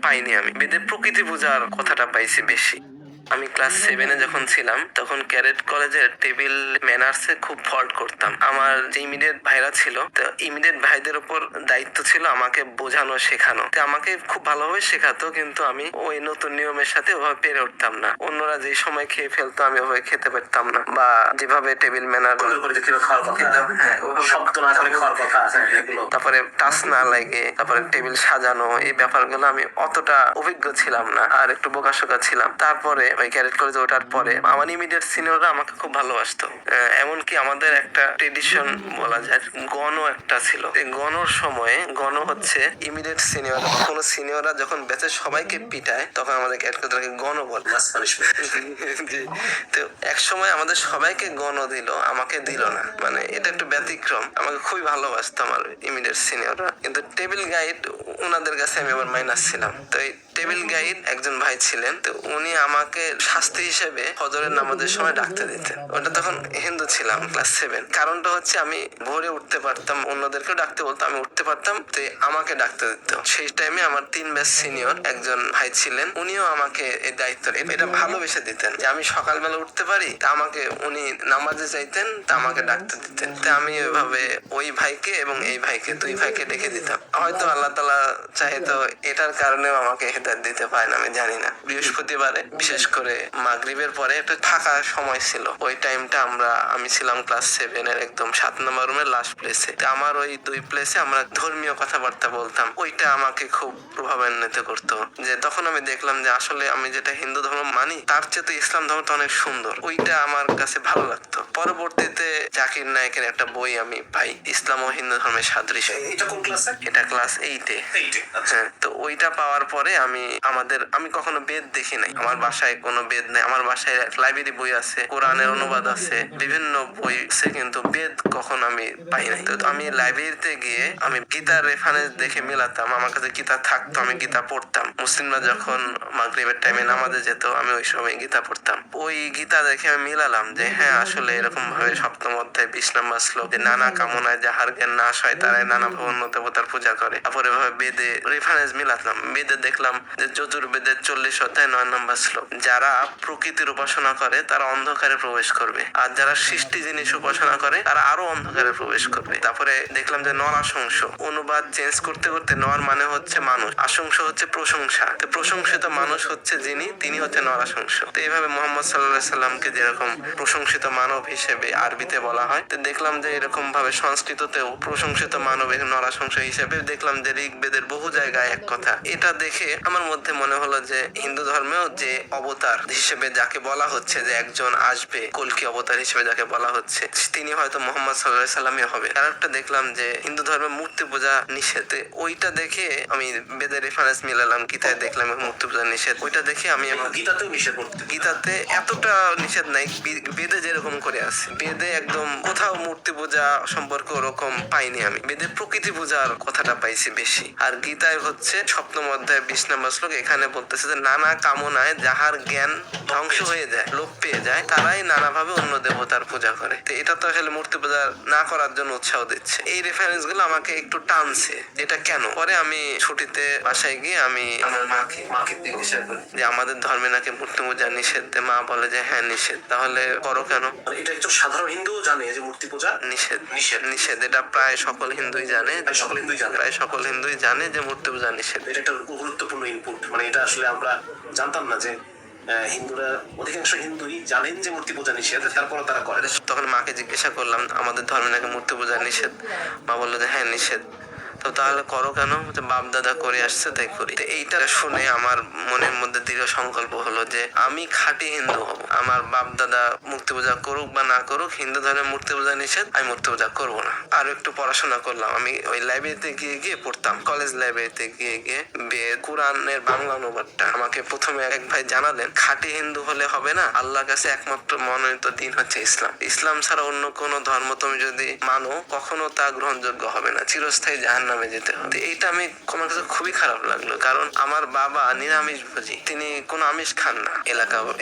পাইনি। আমি বেদের প্রকৃতি বোঝার কথাটা পাইছি বেশি। আমি ক্লাস 7-এ যখন ছিলাম তখন ক্যাডেট কলেজের টেবিল ম্যানার্সে খুব ফল্ট করতাম। আমার যে ইমিডিয়েট ভাইরা ছিল, তো ইমিডিয়েট ভাইদের উপর দায়িত্ব ছিল আমাকে বোঝানো শেখানো। তো আমাকে খুব ভালোভাবে শেখাতো, কিন্তু আমি ওই নতুন নিয়মের সাথে ওভাবে পেরে উঠতাম না। অন্যরা যে সময় খেয়ে ফেলতো আমি ওভাবে খেতে পারতাম না, বা যেভাবে টেবিল ম্যানার তারপরে টাচ না লাগে, তারপরে টেবিল সাজানো, এই ব্যাপারগুলো আমি অতটা অভিজ্ঞ ছিলাম না, আর একটু বোকাশোকা ছিলাম। তারপরে ওই ক্যাডেট কলেজে ওঠার পরে আমার ইমিডিয়েট সিনিয়ররা আমাকে খুব ভালোবাসতো। এমনকি আমাদের একটা ট্রেডিশন বলা যায়, গণ একটা ছিল। এই গণর সময়ে, গণ হচ্ছে ইমিডিয়েট সিনিয়র, কোনো সিনিয়ররা যখন ব্যাচের সবাইকে পিটায় তখন আমাদের ক্যাডেট কলেজে গণ বলে। তো এক সময় আমাদের সবাইকে গণ দিল, আমাকে দিল না। মানে এটা একটু ব্যতিক্রম। আমাকে খুবই ভালোবাসতো আমার ইমিডিয়েট সিনিয়ররা, কিন্তু টেবিল গাইড ওনাদের কাছে আমি আবার মাইনাস ছিলাম। তো এই টেবিল গাইড একজন ভাই ছিলেন, তো উনি আমাকে শাস্তি হিসেবে ফজরের নামাজের সময় ডাকতে দিতেন। ওটা তখন হিন্দু ছিলাম, ক্লাস 7। কারণটা হচ্ছে আমি ভোরে উঠতে পারতাম, অন্যদেরকেও ডাকতে বলতাম, আমি উঠতে পারতাম, তো আমাকে ডাকতে দিত। সেই টাইমে আমার 3 ব্যাচ সিনিয়র একজন ভাই ছিলেন, উনিও আমাকে এই দায়িত্ব এটা ভালোবেসে দিতেন যে আমি সকালবেলা উঠতে পারি, তা আমাকে উনি নামাজে চাইতেন, তা আমাকে ডাকতে দিতেন। তা আমি ওইভাবে ওই ভাইকে এবং এই ভাইকে, 2 ভাইকে ডেকে দিতাম। হয়তো আল্লাহ তাআলা চাহে তো এটার কারণেও আমাকে হেদায়েত দিতে পারেন, আমি জানি না। বৃহস্পতিবারে বিশেষ করে মাগরিবের পরে একটা ফাঁকা সময় ছিল, ওই টাইমটা আমি ছিলাম ক্লাস 7-এর একদম 7 নম্বর রুমের লাস্ট প্লেসে। আমার ওই 2 প্লেসে আমরা ধর্মীয় কথাবার্তা বলতাম। ওইটা আমাকে খুব প্রভাবান্বিত করতো, যে তখন আমি দেখলাম যে আসলে আমি যেটা হিন্দু ধর্ম মানি তার চেয়ে তো ইসলাম ধর্মটা অনেক সুন্দর। ওইটা আমার কাছে ভালো লাগতো। পরবর্তীতে জাকির নায়েকের একটা বই আমি পাই, ইসলাম ও হিন্দু ধর্মের সাদৃশ্য। এটা কোন ক্লাসে? এটা ক্লাস 8-এ। হ্যাঁ, তো ওইটা পাওয়ার পরে আমি কখনো বেদ দেখি নাই। আমার বাসায় কোনো বেদ নাই। আমার বাসায় লাইব্রেরি বই আছে, কোরআনের অনুবাদ আছে, বিভিন্ন বই আছে, কিন্তু বেদ কখনো আমি পাই নাই। তো আমি লাইব্রেরিতে গিয়ে আমি গীতার রেফারেন্স দেখে মিলাতাম। আমার কাছে গীতা থাকতো, আমি গীতা পড়তাম। মুসলিমরা যখন মাগরিবের টাইমে নামাজে যেত, আমি ওই সময় গীতা পড়তাম। ওই গীতা দেখে আমি মিলালাম যে হ্যাঁ, আসলে এরকম ভাবে 7ম অধ্যায় 20 নম্বর শ্লোক, যে নানা কামনায় যাহার জ্ঞান নাশ হয় তারাই নানা অন্য দেবতার পূজা করে। তারপরে এভাবে বেদে রেফারেন্স মিলাতাম। বেদে দেখলাম যে যজুর্বেদের 40 অধ্যায় 9 নম্বর শ্লোক, যারা প্রকৃতির উপাসনা করে তারা অন্ধকারে প্রবেশ করবে, আর যারা সৃষ্টি জিনিস উপাসনা করে তারা আরো অন্ধকারে প্রবেশ করবে। তারপরে দেখলাম যে নরাশংস, অনুবাদ চেঞ্জ করতে করতে নর মানে হচ্ছে মানুষ, আশংস হচ্ছে প্রশংসা। তো প্রশংসিত মানুষ হচ্ছে যিনি, তিনি হচ্ছে নরাশংস। তো এইভাবে মোহাম্মদ সাল্লাল্লাহু আলাইহি সাল্লামকে যেরকম প্রশংসিত মানব হিসেবে আরবিতে বলা হয়, তো দেখলাম যে এরকম ভাবে সংস্কৃততেও প্রশংসিত মানব নরাশংস হিসেবে দেখলাম যে ঋগ্বেদের বহু জায়গায় এক কথা। এটা দেখে আমার মধ্যে মনে হলো যে হিন্দু ধর্মেও যে অবতার হিসেবে যাকে বলা হচ্ছে, যে একজন আসবে কল্কি অবতার হিসেবে যাকে বলা হচ্ছে, তিনি হয়তো মোহাম্মদ সাল্লাল্লাহু আলাইহি সাল্লামই হবে। আর একটা দেখলাম যে হিন্দু ধর্মে মূর্তি পূজা নিষেধ। ওইটা দেখে আমি বেদের রেফারেন্স মিলালাম, গীতায় দেখলাম মূর্তি পূজা নিষেধ। ওইটা দেখে আমি গীতাতেও নিষেধ, গীতাতে এতটা নিষেধ নাই, বেদে যেরকম করে আছে। বেদে একদম কোথাও মূর্তি পূজা সম্পর্কে ওরকম পাইনি। আমি বেদের প্রকৃতি পূজার কথাটা পাইছি বেশি। আর গীতায় হচ্ছে 7ম অধ্যায় 20 নম্বর শ্লোক, এখানে বলতেছে যে নানা কামনায় যাহার জ্ঞান ধ্বংস হয়ে যায়, লোপ পেয়ে যায়, তারাই নানাভাবে অন্য দেবতার পূজা করে। তো এটা তো আসলে মূর্তি পূজা না করার জন্য উৎসাহ দিচ্ছে। এই রেফারেন্স গুলো আমাকে একটু টানছে, এটা কেন। পরে আমি ছুটিতে বাসায় গিয়ে আমি আমার মাকে জিজ্ঞাসা করি যে আমাদের ধর্মে নাকি মূর্তি পূজা নিষেধ। মা বলে যে হ্যাঁ নিষেধ। তাহলে করো কেন? এটা একজন সাধারণ হিন্দু জানে যে মূর্তি পূজা নিষেধ। নিষেধ এটা প্রায় সকল হিন্দুই জানে, প্রায় সকল হিন্দুই জানে যে মূর্তি পূজা নিষেধ। এটা একটা গুরুত্বপূর্ণ ইনপুট। মানে এটা আসলে আমরা জানতাম না যে হিন্দুরা, অধিকাংশ হিন্দুই জানেন যে মূর্তি পূজা নিষেধ, তারপরে তারা করে। তখন মাকে জিজ্ঞাসা করলাম আমাদের ধর্মে নাকি মূর্তি পূজা নিষেধ। মা বললো যে হ্যাঁ নিষেধ। তো তাহলে করো কেন? বাপ দাদা করে আসছে তাই করি। এইটা শুনে আমার মনের মধ্যে দৃঢ় সংকল্প হলো যে আমি খাঁটি হিন্দু হব। আমার বাপ দাদা মূর্তি পূজা করুক বা না করুক, হিন্দু ধর্মের মূর্তি পূজা নিষেধ, আমি মূর্তি পূজা করবো না। আরো একটু পড়াশোনা করলাম। আমি ওই লাইব্রেরিতে গিয়ে পড়তাম, কলেজ লাইব্রেরিতে গিয়ে কোরআনের বাংলা অনুবাদটা আমাকে প্রথমে এক ভাই জানালেন, খাঁটি হিন্দু হলে হবে না, আল্লাহর কাছে একমাত্র মনোনীত দিন হচ্ছে ইসলাম। ইসলাম ছাড়া অন্য কোনো ধর্ম তুমি যদি মানো, কখনো তা গ্রহণযোগ্য হবে না, চিরস্থায়ী জাহান্নামে জাহান্নামে যেতে হবে। এইটা আমি আমার কাছে খুবই খারাপ লাগলো, কারণ আমার বাবা নিরামিষ ভোজী, তিনি কোনো আমিষ খান না।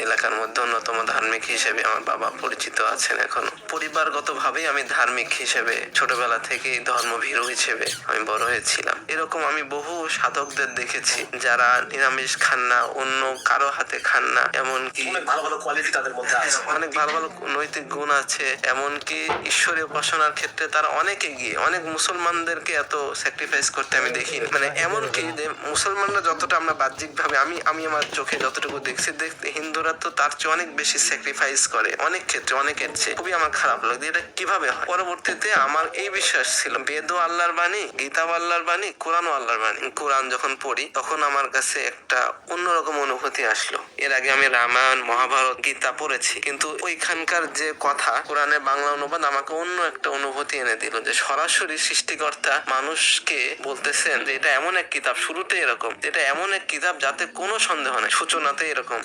এলাকার মধ্যে অন্যতম ধার্মিক হিসেবে আমার বাবা পরিচিত আছেন এখনো। পরিবারগত ভাবেই আমি ধার্মিক হিসেবে ছোটবেলা থেকেই ধর্মভীরু হিসেবে আমি বড় হয়েছিলাম। এরকম আমি বহু সাধকদের দেখেছি যারা নিরামিষ খান না, অন্য কারো হাতে খান না, এমনকি অনেক ভালো ভালো কোয়ালিটি তাদের মধ্যে আছে, অনেক ভালো ভালো নৈতিক গুণ আছে, এমনকি ঈশ্বরীয় উপাসনার ক্ষেত্রে তারা অনেক এগিয়ে। অনেক মুসলমানদেরকে এত স্যাক্রিফাইস করতে আমি দেখিনি। মানে এমনকি যে মুসলমানরা যতটা আমরা বাহ্যিক ভাবে আমি আমার চোখে যতটুকু দেখছি, হিন্দুরা তো তার চেয়ে অনেক বেশি স্যাক্রিফাইস করে অনেক ক্ষেত্রে, অনেকের চেয়ে। খুবই আমার খারাপ লাগে এটা কিভাবে হয়। পরবর্তীতে আমার এই বিশ্বাস ছিল বেদও আল্লাহর বাণী, গীতাও আল্লাহর বাণী, কোরআনও আল্লাহর বাণী। কোরআন যখন পড়ি তখন আমার কাছে একটা অন্যরকম অনুভূতি আসলো। এর আগে আমি রামায়ণ, মহাভারত, গীতা পড়েছি, কিন্তু ওইখানকার যে কথা কোরআনের বাংলা অনুবাদ আমাকে অন্য একটা অনুভূতি এনে দিল, যে সরাসরি সৃষ্টিকর্তা মানুষকে বলতেছেন যে এটা এমন এক কিতাব, শুরুতে এরকম, এটা এমন এক কিতাব যাতে কোনো সন্দেহ নেই, সূচনাতে এরকম।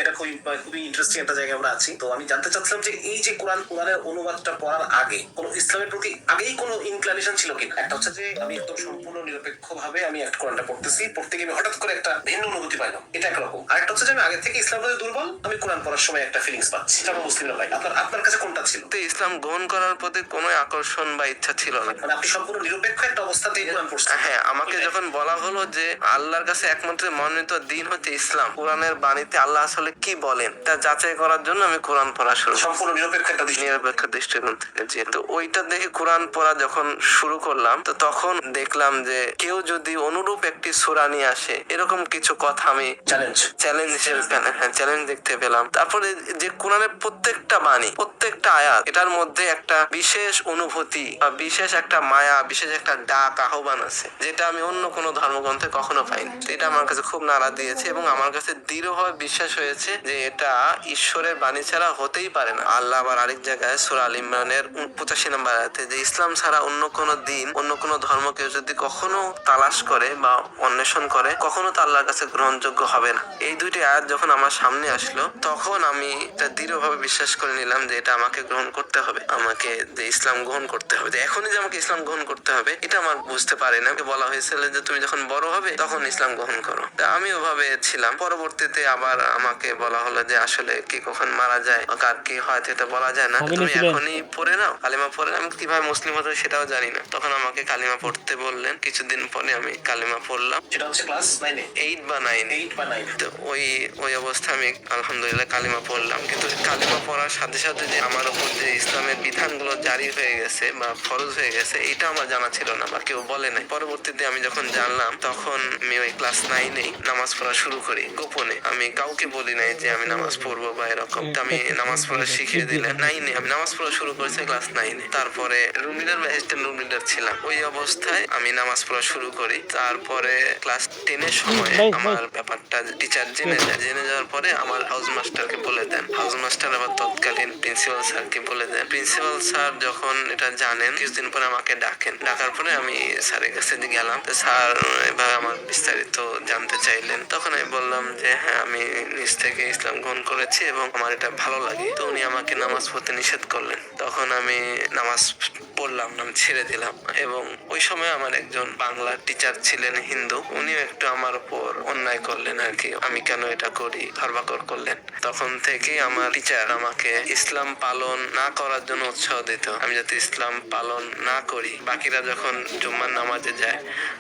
এটা খুবই ইন্টারেস্টিং একটা জায়গায় আমরা আছি। তো আমি জানতে চাচ্ছিলাম যে এই যে কোরআনের অনুবাদটা পড়ার আগে কোন ইসলামের প্রতি আগেই কোনো ইনক্লিনেশন ছিল কিনা? একটা হচ্ছে যে আমি একদম সম্পূর্ণ নিরপেক্ষ ভাবে আমি একটা কোরআনটা পড়তে গিয়ে আমি হঠাৎ করে একটা ভিন্ন অনুভূতি পাইলাম, এটা একরকম। আরেকটা হচ্ছে যে আমি আগে থেকে ইসলাম প্রতি দুর্বল, আমি কোরআন পড়ার সময় একটা ফিলিংস পাচ্ছি। এটা মুসলিমরা পাই। আপনার কাছে কোনটা ছিল? ইসলাম গ্রহণ করার প্রতি কোনো আকর্ষণ বা ইচ্ছা ছিল না। মানে আপনি সম্পূর্ণ নিরপেক্ষ একটা অবস্থাতেই কোরআন পড়ছেন? হ্যাঁ, আমাকে যখন বলা হলো যে আল্লাহর কাছে একমাত্র মনোনীত দিন হচ্ছে ইসলাম, কোরআনের বাণীতে আল্লাহ আসলে কি বলেন তা যাচাই করার জন্য আমি কোরআন পড়া শুরু। সম্পূর্ণ নিরপেক্ষ দৃষ্টিকোণ থেকে যেহেতু ওইটা দেখে কোরআন পড়া যখন শুরু করলাম, তো তখন দেখলাম যে কেউ যদি অনুরূপ একটি সূরা নিয়ে আসে, এরকম কিছু কথা আমি চ্যালেঞ্জ হিসেবে চ্যালেঞ্জ দেখতে পেলাম। তারপরে যে কোরআনের প্রত্যেকটা বাণী, প্রত্যেকটা আয়াত, এটার মধ্যে একটা বিশেষ অনুভূতি বা বিশেষ একটা মায়া, বিশেষ একটা ডাক, আহ্বান আছে, যেটা আমি অন্য কোনো ধর্মগ্রন্থে কখনো পাইনি। এটা আমার কাছে খুব নাড়া দিয়েছে এবং আমার কাছে দৃঢ়ভাবে বিশ্বাস হয়েছে যে এটা ঈশ্বরের বাণী ছাড়া হতেই পারে না। আল্লাহ আবার আরেক জায়গায় সূরা আল ইমরানের 85 নম্বর আয়াতে যে ইসলাম ছাড়া অন্য কোনো দিন, অন্য কোনো ধর্ম কেউ যদি কখনো তালাশ করে বা অন্বেষণ করে, কখনো তা আল্লাহর কাছে গ্রহণযোগ্য হবে না। এই দুইটি আয়াত যখন আমার সামনে আসলো, তখন আমি এটা দৃঢ়ভাবে বিশ্বাস করে নিলাম যে এটা আমাকে গ্রহণ করতে হবে, আমাকে যে ইসলাম গ্রহণ করতে হবে, যে এখনই যে আমাকে ইসলাম গ্রহণ করতে হবে এটা আমার বুঝতে পারি না। বলা হয়েছিল যে তুমি যখন বড় হবে তখন ইসলাম গ্রহণ করো। আমি ওভাবে ছিলাম। পরবর্তীতে আবার আমাকে বলা হলো যে আসলে কি কখন মারা যায়, কার কি হয় এটা বলা যায় না, তুমি এখনই পড়ে নাও, কালিমা পড়ে নাও। আমি কিভাবে মুসলিম হতে সেটাও জানি না। তখন আমাকে কালিমা পড়তে বললেন। কিছুদিন পরে আমি কালিমা পড়লাম। সেটা হচ্ছে ক্লাস 9 8 বা 9। তো ওই অবস্থা আমি আলহামদুলিল্লাহ কালিমা পড়লাম। কিন্তু কালিমা পড়ার সাথে সাথে যে আমার উপর যে ইসলামের বিধানগুলো জারি হয়ে গেছে বা ফরজ হয়ে গেছে, এটা আমার জানা ছিল না বা কেউ বলে নাই। পরবর্তীতে আমি যখন জানলাম, তখন আমি ওই ক্লাস 9 নামাজ পড়া শুরু করি গোপনে। আমি কাউকে বলি নাই যে আমি নামাজ পড়বো বা এরকম। আমি নামাজ পড়া শিখিয়ে দিলেন 9 আমি নামাজ পড়া শুরু করেছি ক্লাস 9। তারপরে রুম লিডার বা অ্যাসিস্ট্যান্ট রুম লিডার ছিলাম। ওই অবস্থায় আমি নামাজ পড়া শুরু করি। তারপরে ক্লাস 10 সময় আমার ব্যাপারটা টিচার জেনে যাওয়ার পরে আমার হাউস মাস্টারকে বলে দেন। হাউস মাস্টার আবার তৎকালীন প্রিন্সিপাল স্যারকে বলে দেন। প্রিন্সিপাল স্যার যখন এটা জানেন, কিছুদিন পরে আমাকে ডাকেন। ডাকার পরে আমি স্যারের কাছে গেলাম। স্যার এবার আমার বিস্তারিত জানতে চাইলেন। তখন আমি বললাম যে হ্যাঁ, আমি নিজ থেকে ইসলাম গ্রহণ করেছি এবং আমার এটা ভালো লাগে। তো উনি আমাকে নামাজ পড়তে নিষেধ করলেন। তখন আমি নামাজ পড়লাম না, ছেড়ে দিলাম। এবং ওই সময় আমার একজন বাংলা টিচার ছিলেন হিন্দু, উনিও একটু আমার উপর অন্যায় করলেন আর কি, আমি কেন এটা করি ধর্মাকর করলেন। তখন থেকে আমার টিচার আমাকে ইসলাম পালন না করার জন্য উৎসাহ দিত। আমি যাতে ইসলাম পালন না করি। বাকিরা যখন জুম্মার নামাজে যায়,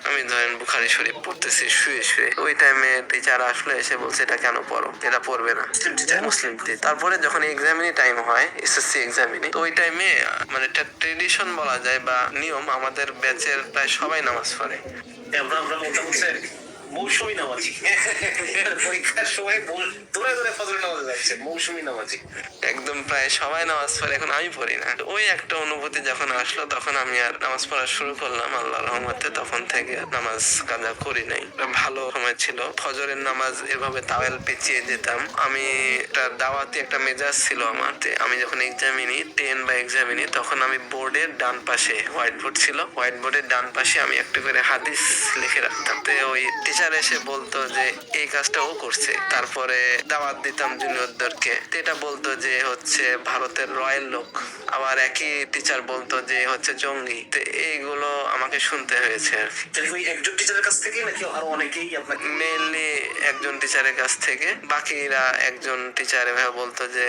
আমি ধরেন বুখারী শরীফ পড়তেছি শুয়ে শুয়ে, ওই টাইমে টিচার আসলে এসে বলছে এটা কেন পড়ো, এটা পড়বে না। মুসলিম টিচার। তারপরে যখন এক্সামিনি টাইম হয়, এসএসসি এক্সামিনি, তো ওই টাইমে মানে একটা ট্রেডিশন বলা যায় বা নিয়ম, আমাদের ব্যাচের প্রায় সবাই নামাজ পড়ে। আমরা বলতে হচ্ছে মৌসুমী নামাজি। পরীক্ষার সময় দৌড়ে ফজরের নামাজে যাচ্ছে, মৌসুমী নামাজি। একদম প্রায় সবাই নামাজ পড়ে, এখন আমি পড়ি না। ওই একটা অনুভূতি যখন আসলো, তখন আমি আর নামাজ পড়া শুরু করলাম আল্লাহর রহমতে। তখন থেকে নামাজ কাজা করি নাই। ভালো সময় ছিল। ফজরের নামাজ এভাবে তাওয়েল পেঁচিয়ে যেতাম। আমি একটা দাওয়াতি একটা মেজাজ ছিল আমার। আমি যখন এক্সামিনি 10 বা এক্সামিনি, তখন আমি বোর্ডের ডান পাশে, হোয়াইট বোর্ড ছিল, হোয়াইট বোর্ডের ডান পাশে আমি একটা করে হাদিস লিখে রাখতাম। তো ওই টিচার এসে বলতো যে এই কাজটা ও করছে। তারপরে দাওয়াত দিতাম জুনিয়রদেরকে, এটা বলতো যে হচ্ছে ভারতের রয়্যাল লোক। আবার একই টিচার বলতো যে হচ্ছে জঙ্গি। তো এইগুলো আমাকে শুনতে হয়েছে আর কি। তাহলে ওই একজন টিচারের কাছ থেকে নাকি আরো অনেকেই আপনাকে? মেইনলি একজন টিচারের কাছ থেকে, বাকিরা একজন টিচার এভাবে বলতো যে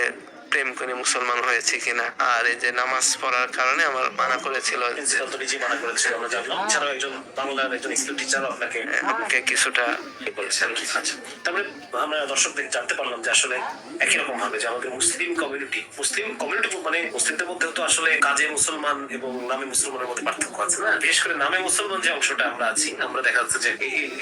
প্রেম করে মুসলমান হয়েছে কিনা, আর এই যে নামাজ পড়ার কারণে আমার মানা করেছিল। প্রিন্সিপাল তো নিজেই মানা করেছিল আমরা জানলাম, এছাড়াও একজন বাংলার একজন স্কুল টিচার আপনাকে আমাকে কিছুটা বলেছেন। আচ্ছা, তারপরে আমরা দর্শকদের জানতে পারলাম যে আসলে একই রকম ভাবে যে আমাদের মুসলিম কমিউনিটি মানে মুসলিমদের মধ্যেও তো আসলে কাজে মুসলমান এবং নামে মুসলমানের মধ্যে পার্থক্য আছে না? বিশেষ করে নামে মুসলমান যে অংশটা আমরা আছি, আমরা দেখা যাচ্ছে যে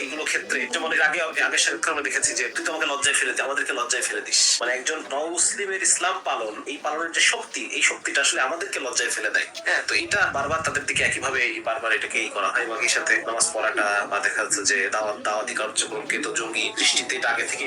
এইগুলো ক্ষেত্রে যেমন এর আগের সাক্ষাৎকারে আমরা দেখেছি যে তুই তো আমাকে লজ্জায় ফেলে দিস, আমাদেরকে লজ্জায় ফেলে দিস। মানে একজন মুসলিমের ইসলাম পালন, এই পালনের যে শক্তি, এই শক্তিটা আসলে আমাদেরকে লজ্জায় ফেলে দেয়। হ্যাঁ, তো এটা বারবার তাদের দিকে একইভাবে বারবার এটাকে করা হয় এবং এর সাথে নামাজ পড়াটা বা দেখা যাচ্ছে যে দাওয়াতি কার্যক্রমকে তো জঙ্গি দৃষ্টিতে এটা আগে থেকে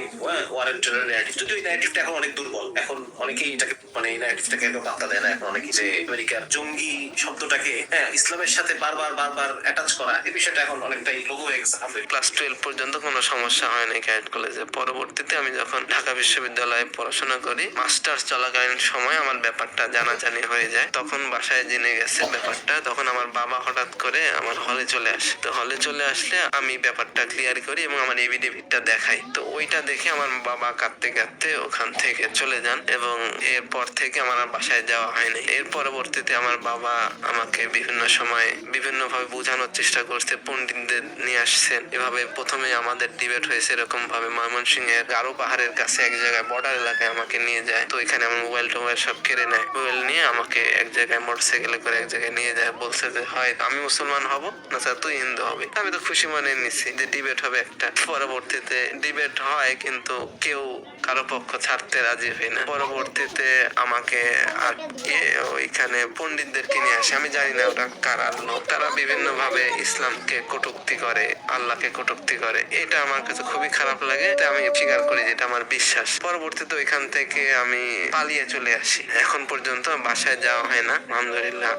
ওয়ারেন্টেড ন্যারেটিভ, যদিও এই ন্যারেটিভটা এখন অনেক দুর্বল। এখন অনেকেই এটাকে মানে এই ন্যারেটিভটাকে এত পাত্তা দেয় না। এখন অনেকেই যে আমেরিকার জঙ্গি শব্দটাকে ইসলামের সাথে বারবার অ্যাটাচ করা, এই বিষয়টা এখন অনেকটাই লঘু হয়ে গেছে। ক্লাস 12 পর্যন্ত কোনো সমস্যা হয়নি ক্যাডেট কলেজে। পরবর্তীতে আমি যখন ঢাকা বিশ্ববিদ্যালয়ে পড়াশোনা করি, মাস্টার্স চলাকালীন সময় আমার ব্যাপারটা জানাজানি হয়ে যায়। তখন বাসায় জেনে গেছে ব্যাপারটা, তখন আমার বাবা হঠাৎ করে আমার হলে চলে আসে। তো হলে চলে আসলে আমি ব্যাপারটা ক্লিয়ার করি এবং আমার এভিডেভিটটা দেখাই। তো ওইটা দেখে আমার বাবা কাঁদতে কাঁদতে ওখান থেকে চলে যান এবং এরপর থেকে আমার আর বাসায় যাওয়া হয়নি। এর পরবর্তীতে আমার বাবা আমাকে বিভিন্ন সময় বিভিন্ন ভাবে বোঝানোর চেষ্টা করছে, পণ্ডিতদের নিয়ে আসছেন। এভাবে প্রথমে আমাদের ডিবেট হয়েছে এরকম ভাবে ময়মনসিংহের গারো পাহাড়ের কাছে এক জায়গায় বর্ডার এলাকায় আমাকে নিয়ে যায়। তো এখানে আমার মোবাইল টোবাইল সব কেড়ে নেয়। মোবাইল নিয়ে আমাকে এক জায়গায় মোটরসাইকেলে করে এক জায়গায় নিয়ে যায়, বলছে যে হয় আমি মুসলমান হব না স্যার তুই হিন্দু হবে। আমি তো খুশি মনে নিচ্ছি যে ডিবেট হবে একটা। পরবর্তীতে ডিবেট হয় কিন্তু কেউ কারো পক্ষ ছাড়তে রাজি হয় না। পরবর্তীতে আমাকে আটকে ওইখানে পণ্ডিতদেরকে নিয়ে আসে। আমি জানি না ওটা কার লোক, তারা বিভিন্ন ভাবে ইসলামকে কটূক্তি করে, আল্লাহকে কটূক্তি করে। এটা আমার কাছে খুবই খারাপ লাগে। এটা আমি স্বীকার করি যে এটা আমার বিশ্বাস। পরবর্তীতে ওইখান থেকে আমি পালিয়ে চলে আসি। এখন পর্যন্ত বাসায় যাওয়া হয় না। আলহামদুলিল্লাহ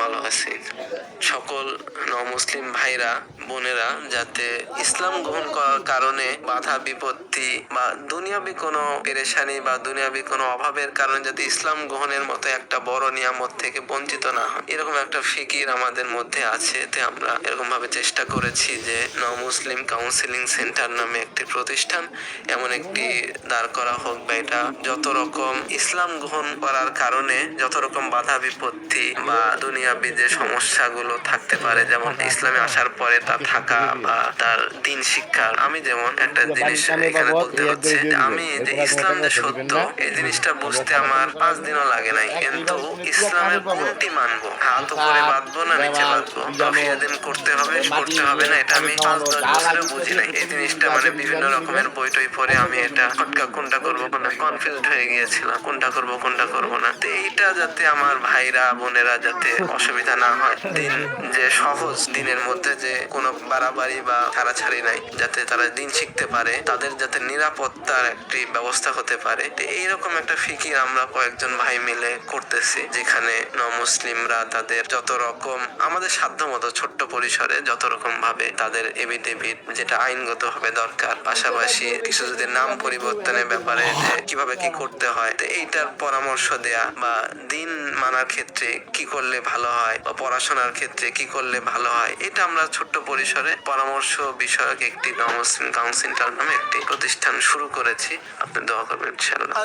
ভালো আছি। সকল মুসলিম ভাইরা বোনেরা যাতে ইসলাম গ্রহণ করার কারণে বাধা বিপত্তি বা দুনিয়াবি কোনো পেরেশানি বা দুনিয়াবি কোনো অভাবের কারণে যাতে ইসলাম গ্রহণের মতো একটা বড় নিয়ামত থেকে বঞ্চিত না হয়, এরকম একটা ফিকির আমাদের মধ্যে আছে। এতে আমরা এরকম ভাবে চেষ্টা করেছি যে মুসলিম কাউন্সিলিং সেন্টার নামে একটি প্রতিষ্ঠান এমন একটি দাঁড় করা হোক, বা এটা যত রকম ইসলাম গ্রহণ করার কারণে যত রকম বাধা বিপত্তি বা দুনিয়াবি যে সমস্যাগুলো থাকতে পারে, যেমন ইসলামে আসার পরে তার থাকা বা তার দিন শিক্ষা। আমি যেমন একটা জিনিস এখানে বলতে হচ্ছে, আমি যে ইসলাম যে সত্য এই জিনিসটা বুঝতে আমার 5 দিনও লাগে নাই, কিন্তু ইসলামের কোনটি মানবো, হাত উপরে বাঁধবো না নিচে বাঁধবো, তফিয়াদিন করতে হবে না, এটা আমি 5-10 বছরেও বুঝি নাই। এই জিনিসটা মানে বিভিন্ন রকমের বই টই পড়ে আমি এটা কোনটা করবো কোনটা কনফিউজড হয়ে গিয়েছিলাম, কোনটা করবো না। তো এইটা যাতে আমার ভাইরা বোনেরা যাতে অসুবিধা না হয়, দিন যে সহজ, দিনের মধ্যে যে কোনো বাড়াবাড়ি বা ছাড়াছাড়ি নাই, যাতে তারা দিন শিখতে পারে, তাদের যাতে নিরাপত্তার একটি ব্যবস্থা হতে পারে। তো এইরকম একটা ফিকির আমরা কয়েকজন ভাই মিলে করতেছি, যেখানে মুসলিমরা তাদের যত রকম আমাদের সাধ্য মতো ছোট্ট পরিসরে যত রকম ভাবে তাদের এভিডেভিট যেটা আইনগত ভাবে দরকার, পাশাপাশি কিছু যদি নাম পরিবর্তনের ব্যাপারে যে কিভাবে কি করতে হয়, তো এইটার পরামর্শ দেয়া, বা দিন মানার ক্ষেত্রে কি করলে ভালো হয় বা পড়াশোনার ক্ষেত্রে কি করলে ভালো হয়, এটা আমরা ছোট্ট পরিসরে পরামর্শ বিষয়ক একটি মুসলিম কাউন্সিল নামে একটি প্রতিষ্ঠান শুরু করেছি। আপনি দোয়া করবেন ইনশাআল্লাহ।